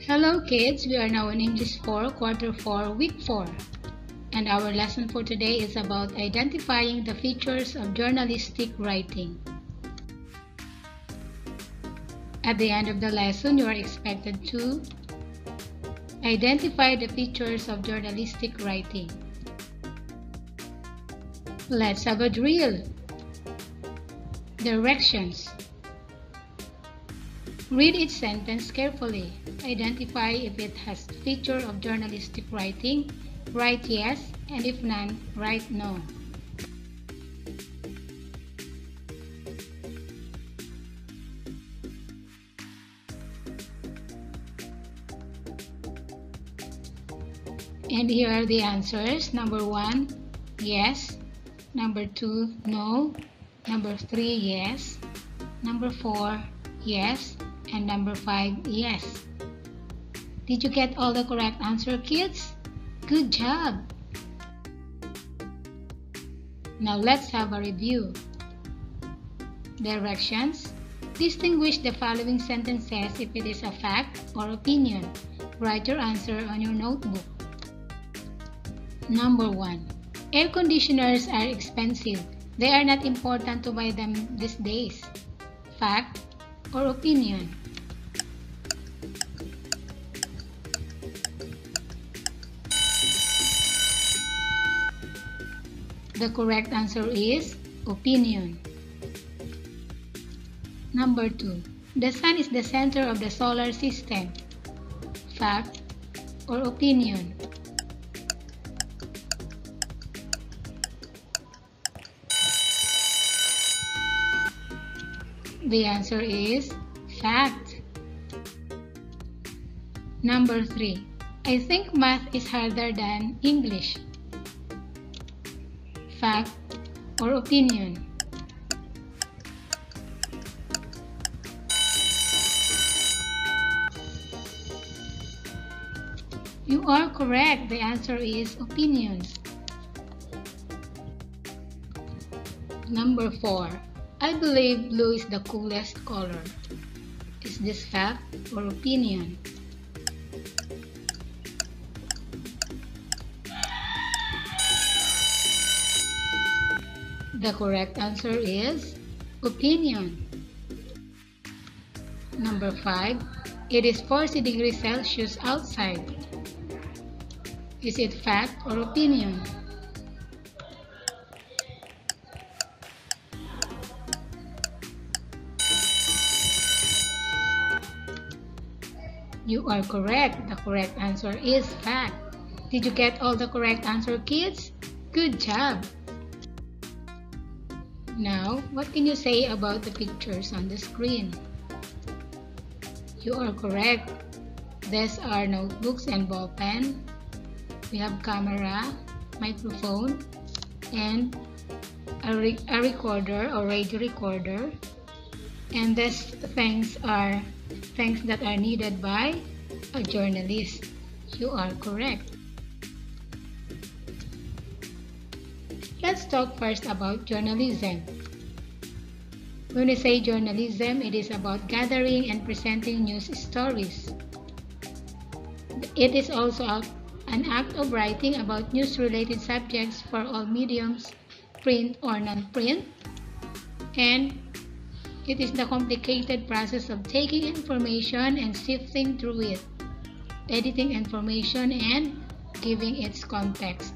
Hello kids, we are now in English 4, Quarter 4, Week 4. And our lesson for today is about identifying the features of journalistic writing. At the end of the lesson, you are expected to identify the features of journalistic writing. Let's have a drill. Directions. Read each sentence carefully. Identify if it has feature of journalistic writing. Write yes, and if none, write no. And here are the answers. Number 1, yes. Number 2, no. Number 3, yes. Number 4, yes. And number 5, yes. Did you get all the correct answer, kids? Good job! Now let's have a review. Directions. Distinguish the following sentences if it is a fact or opinion. Write your answer on your notebook. Number 1. Air conditioners are expensive. They are not important to buy them these days. Fact or opinion? The correct answer is opinion. Number 2. The sun is the center of the solar system. Fact or opinion? The answer is fact. Number 3. I think math is harder than English. Fact or opinion? You are correct. The answer is opinion. Number 4. I believe blue is the coolest color. Is this fact or opinion? The correct answer is opinion. Number 5. It is 40 degrees Celsius outside. Is it fact or opinion? You are correct. The correct answer is fact. Did you get all the correct answer, kids? Good job! Now, what can you say about the pictures on the screen? You are correct. These are notebooks and ball pen. We have camera, microphone, and a recorder or radio recorder. And these things are things that are needed by a journalist. You are correct. Let's talk first about journalism. When we say journalism, it is about gathering and presenting news stories. It is also an act of writing about news-related subjects for all mediums, print or non-print. And it is the complicated process of taking information and sifting through it, editing information and giving its context.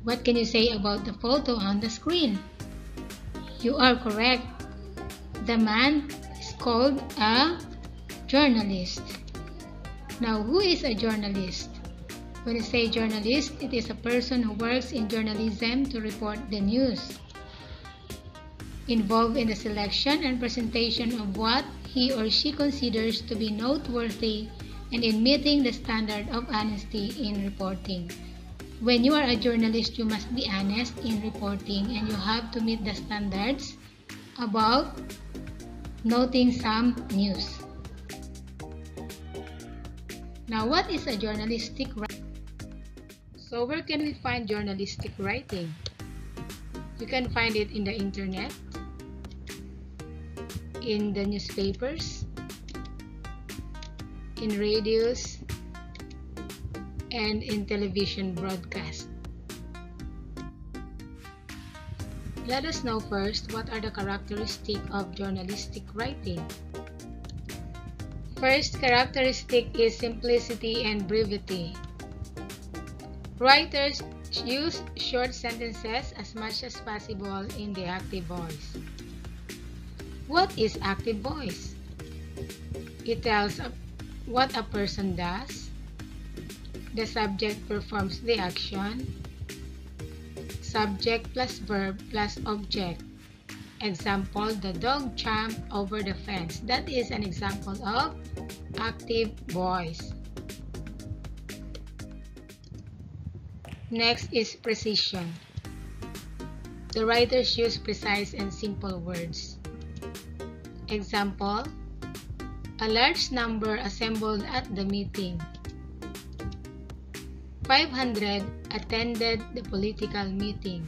What can you say about the photo on the screen? You are correct. The man is called a journalist. Now, who is a journalist? When you say journalist, it is a person who works in journalism to report the news, involved in the selection and presentation of what he or she considers to be noteworthy and in meeting the standard of honesty in reporting. When you are a journalist, you must be honest in reporting and you have to meet the standards about noting some news. Now, what is a journalistic writing? So, where can we find journalistic writing? You can find it in the internet, in the newspapers, in radios, and in television broadcast. Let us know first what are the characteristics of journalistic writing. First characteristic is simplicity and brevity. Writers use short sentences as much as possible in the active voice. What is active voice? It tells what a person does. The subject performs the action. Subject plus verb plus object. Example, the dog jumped over the fence. That is an example of active voice. Next is precision. The writers use precise and simple words. Example, a large number assembled at the meeting. 500 attended the political meeting.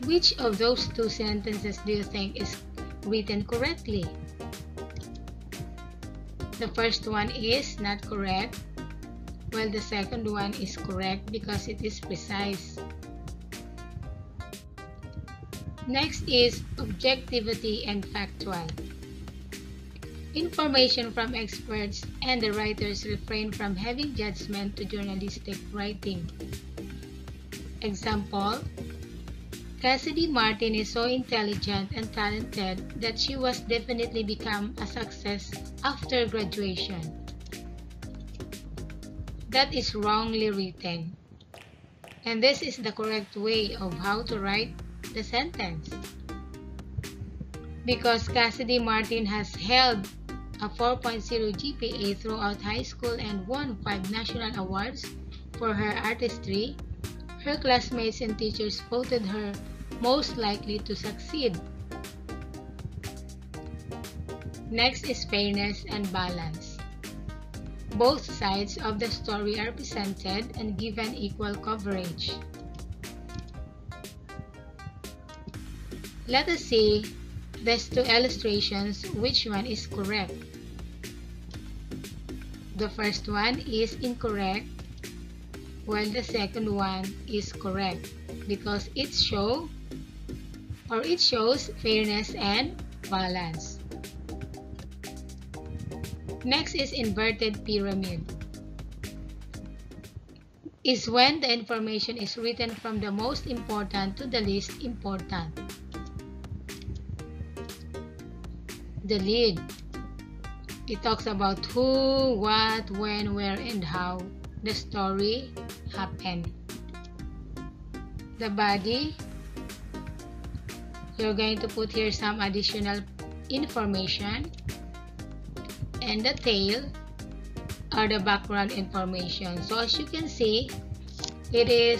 Which of those two sentences do you think is written correctly? The first one is not correct, while the second one is correct because it is precise. Next is objectivity and factual. Information from experts and the writers refrain from having judgment to journalistic writing. Example, Cassidy Martin is so intelligent and talented that she was definitely become a success after graduation. That is wrongly written. And this is the correct way of how to write the sentence. Because Cassidy Martin has held a 4.0 GPA throughout high school and won 5 national awards for her artistry, her classmates and teachers voted her most likely to succeed. Next is fairness and balance. Both sides of the story are presented and given equal coverage. Let us see these two illustrations, which one is correct. The first one is incorrect, while the second one is correct because it shows fairness and balance. Next is inverted pyramid. Is when the information is written from the most important to the least important. The lead. It talks about who, what, when, where, and how the story happened. The body, you're going to put here some additional information. And the tail are the background information. So as you can see, it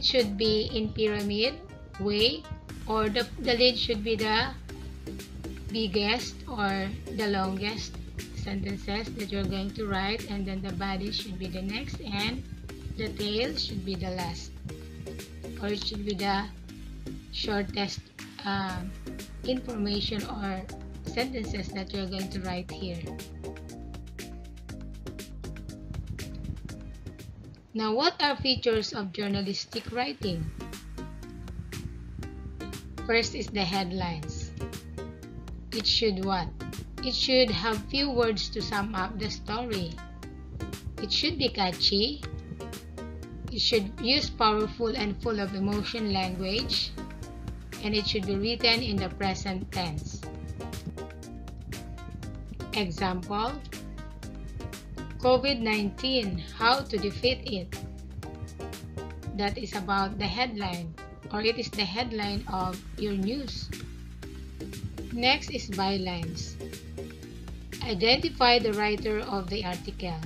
should be in pyramid way, or the lead should be the biggest or the longest sentences that you're going to write, and then the body should be the next, and the tail should be the last, or it should be the shortest information or sentences that you're going to write here. Now, what are features of journalistic writing? First is the headlines. It should what? It should have few words to sum up the story. It should be catchy. It should use powerful and full of emotion language. And it should be written in the present tense. Example, COVID-19, how to defeat it. That is about the headline, or it is the headline of your news. Next is bylines. Identify the writer of the article.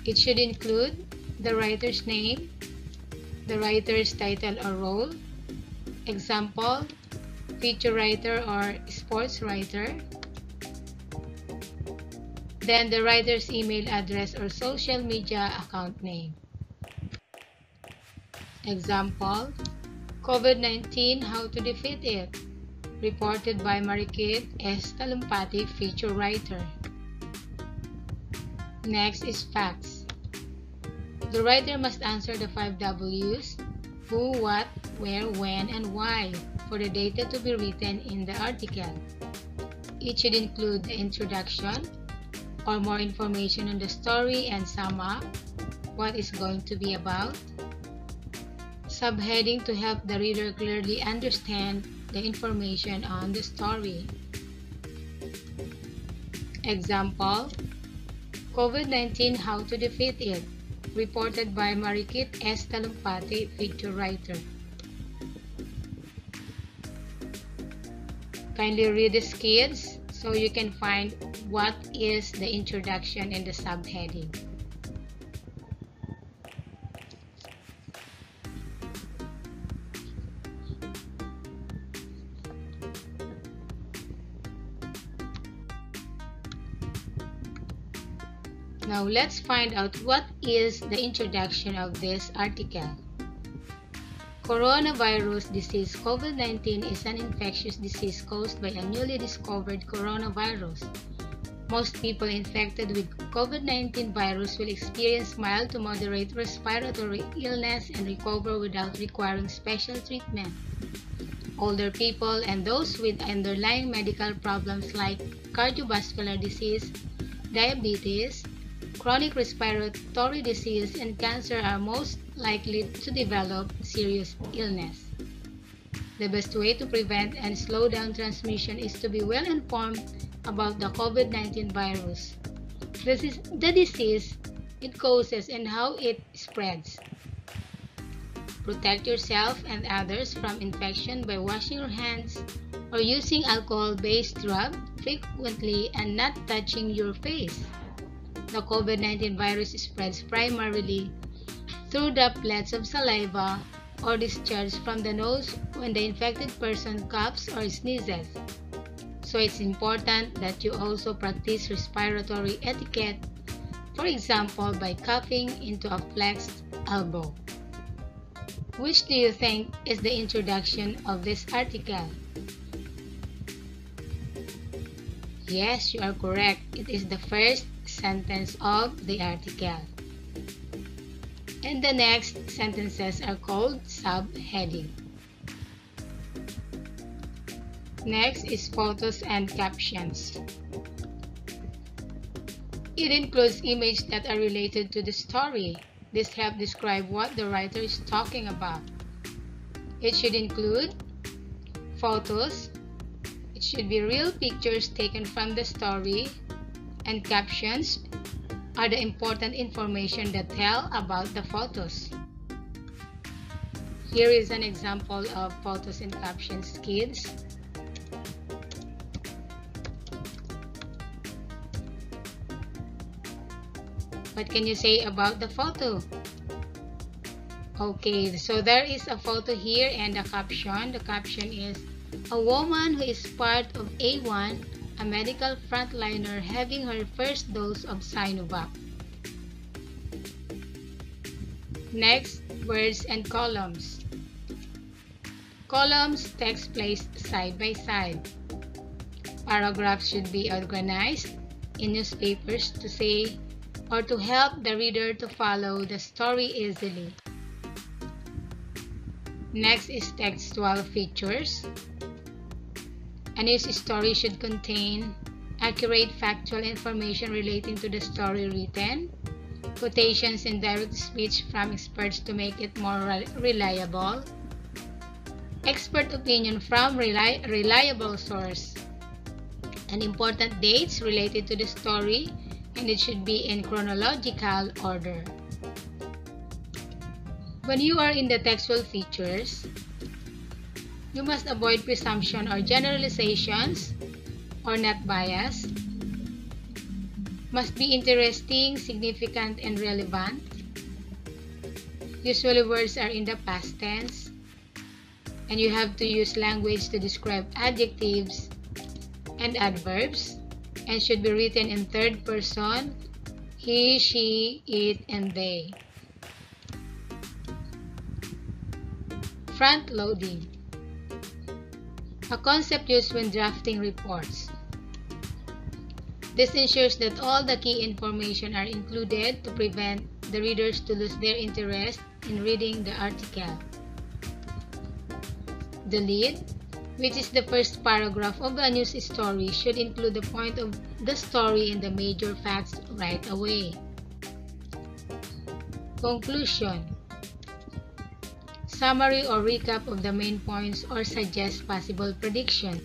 It should include the writer's name, the writer's title or role. Example, feature writer or sports writer. Then the writer's email address or social media account name. Example, COVID-19, how to defeat it. Reported by Marikit S. Talumpati, feature writer. Next is facts. The writer must answer the 5 W's: who, what, where, when, and why for the data to be written in the article. It should include the introduction or more information on the story and sum up what it's going to be about. Subheading to help the reader clearly understand the information on the story. Example: COVID-19, how to defeat it, reported by Marikit S. Talumpati, feature writer. Kindly read this, kids, so you can find what is the introduction and the subheading. Now let's find out what is the introduction of this article. Coronavirus disease COVID-19 is an infectious disease caused by a newly discovered coronavirus. Most people infected with COVID-19 virus will experience mild to moderate respiratory illness and recover without requiring special treatment. Older people and those with underlying medical problems like cardiovascular disease, diabetes, chronic respiratory disease, and cancer are most likely to develop serious illness. The best way to prevent and slow down transmission is to be well informed about the COVID-19 virus, the disease it causes, and how it spreads. Protect yourself and others from infection by washing your hands or using alcohol-based rub frequently and not touching your face. The COVID-19 virus spreads primarily through droplets of saliva or discharge from the nose when the infected person coughs or sneezes. So it's important that you also practice respiratory etiquette, for example by coughing into a flexed elbow. Which do you think is the introduction of this article? Yes, you are correct. It is the first sentence of the article. And the next sentences are called subheading. Next is photos and captions. It includes images that are related to the story. This helps describe what the writer is talking about. It should include photos. It should be real pictures taken from the story, and captions are the important information that tell about the photos. Here is an example of photos and captions, kids. What can you say about the photo? Okay, so there is a photo here and a caption. The caption is, a woman who is part of A1, a medical frontliner having her first dose of Sinovac. Next, words and columns. Columns, text placed side by side. Paragraphs should be organized in newspapers to say or to help the reader to follow the story easily. Next is textual features. A news story should contain accurate factual information relating to the story written, quotations and direct speech from experts to make it more reliable, expert opinion from reliable source, and important dates related to the story, and it should be in chronological order. When you are in the textual features, you must avoid presumption or generalizations or not bias. Must be interesting, significant, and relevant. Usually words are in the past tense, and you have to use language to describe adjectives and adverbs, and should be written in third person, he, she, it, and they. Front loading. A concept used when drafting reports. This ensures that all the key information are included to prevent the readers to lose their interest in reading the article. The lead, which is the first paragraph of a news story, should include the point of the story and the major facts right away. Conclusion. Summary or recap of the main points or suggest possible prediction.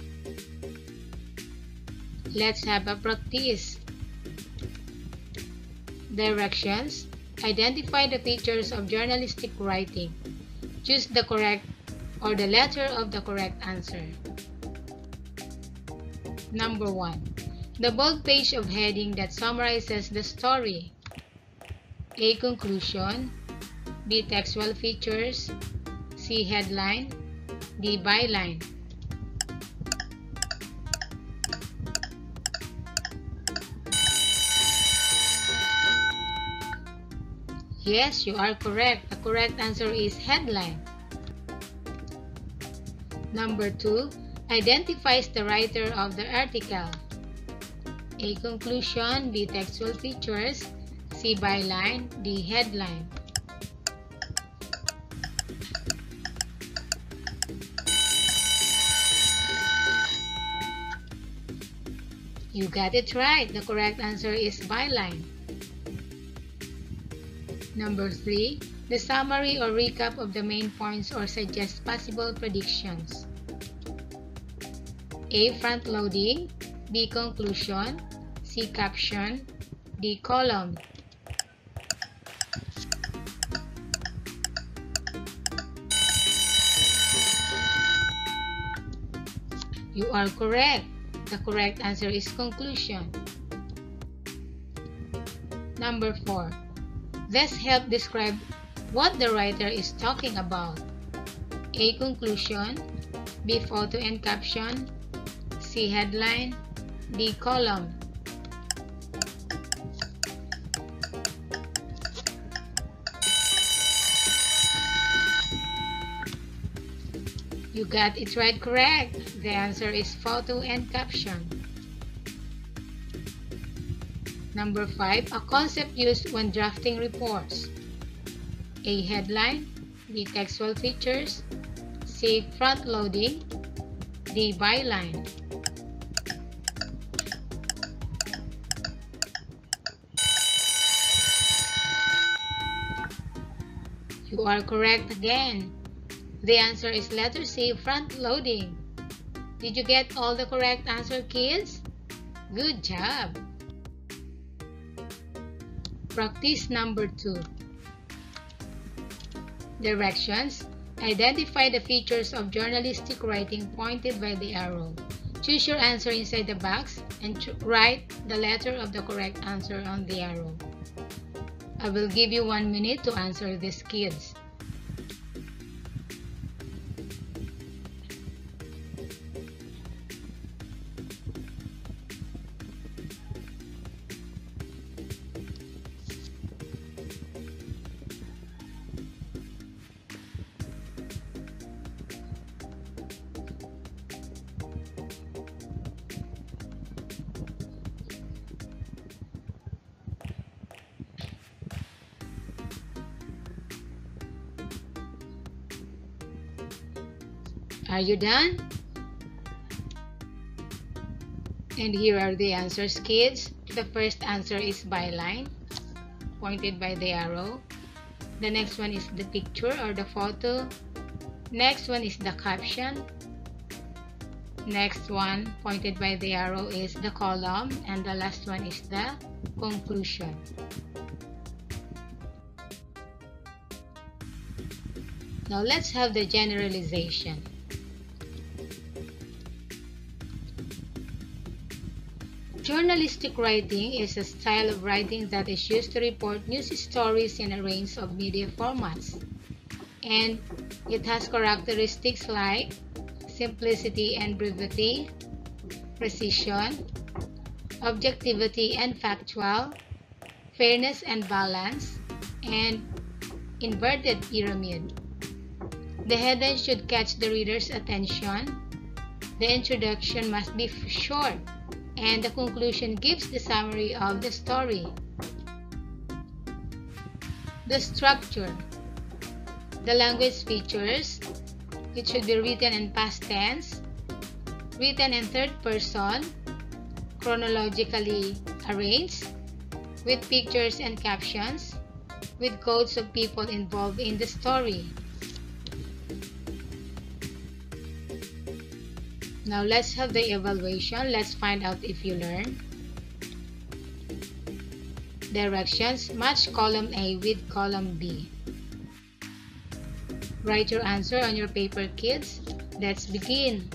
Let's have a practice. Directions. Identify the features of journalistic writing. Choose the correct or the letter of the correct answer. Number 1. The bold page of heading that summarizes the story. A. Conclusion. B. Textual features. C. Headline. D. Byline. Yes, you are correct. The correct answer is headline. Number 2. Identifies the writer of the article. A. Conclusion. B. Textual features. C. Byline. D. Headline. You got it right. The correct answer is byline. Number 3. The summary or recap of the main points or suggest possible predictions. A. Front loading. B. Conclusion. C. Caption. D. Column. You are correct. The correct answer is conclusion. Number 4. Let's help describe what the writer is talking about. A. Conclusion. B. Photo and caption. C. Headline. D. Column. You got it right correct. The answer is photo and caption. Number 5. A concept used when drafting reports. A. Headline. B. Textual features. C. Front loading. D. Byline. You are correct again. The answer is letter C, front loading. Did you get all the correct answer, kids? Good job! Practice number 2. Directions. Identify the features of journalistic writing pointed by the arrow. Choose your answer inside the box and write the letter of the correct answer on the arrow. I will give you 1 minute to answer this, kids. Are you done? And here are the answers, kids. The first answer is byline, pointed by the arrow. The next one is the picture or the photo. Next one is the caption. Next one, pointed by the arrow, is the column. And the last one is the conclusion. Now let's have the generalization. Journalistic writing is a style of writing that is used to report news stories in a range of media formats. And it has characteristics like simplicity and brevity, precision, objectivity and factual, fairness and balance, and inverted pyramid. The headline should catch the reader's attention. The introduction must be short and the conclusion gives the summary of the story. The structure. The language features. It should be written in past tense, written in third person, chronologically arranged, with pictures and captions, with quotes of people involved in the story. Now let's have the evaluation. Let's find out if you learn. Directions. Match column A with column B. Write your answer on your paper, kids. Let's begin.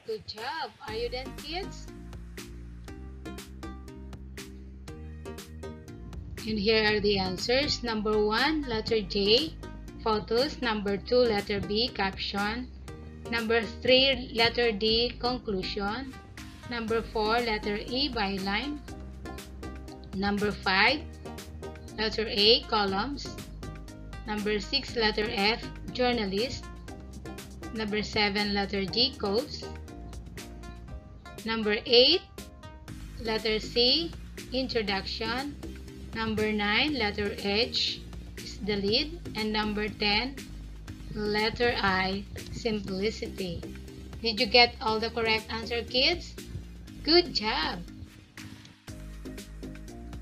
Good job! Are you done, kids? And here are the answers. Number 1, letter J, photos. Number 2, letter B, caption. Number 3, letter D, conclusion. Number 4, letter E, byline. Number 5, letter A, columns. Number 6, letter F, journalist. Number 7, letter G, quotes. Number 8, letter C, introduction. Number 9, letter H is the lead. And number 10, letter I, simplicity. Did you get all the correct answer, kids? Good job!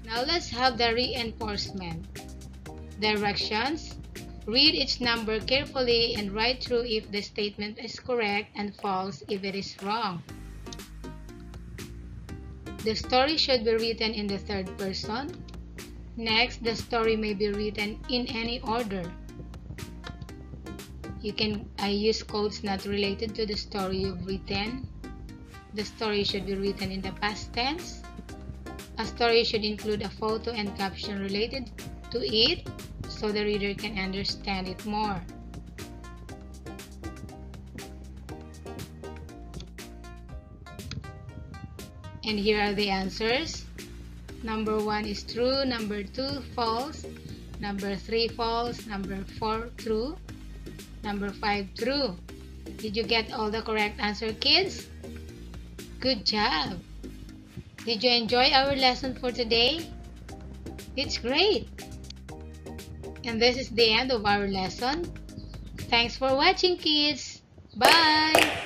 Now let's have the reinforcement. Directions. Read each number carefully and write through if the statement is correct and false if it is wrong. The story should be written in the third person. Next, the story may be written in any order. I use quotes not related to the story you've written. The story should be written in the past tense. A story should include a photo and caption related to it so the reader can understand it more. And here are the answers. Number 1 is true, number 2 false, number 3 false, number 4 true, number 5 true. Did you get all the correct answer, kids? Good job! Did you enjoy our lesson for today? It's great! And this is the end of our lesson. Thanks for watching, kids. Bye!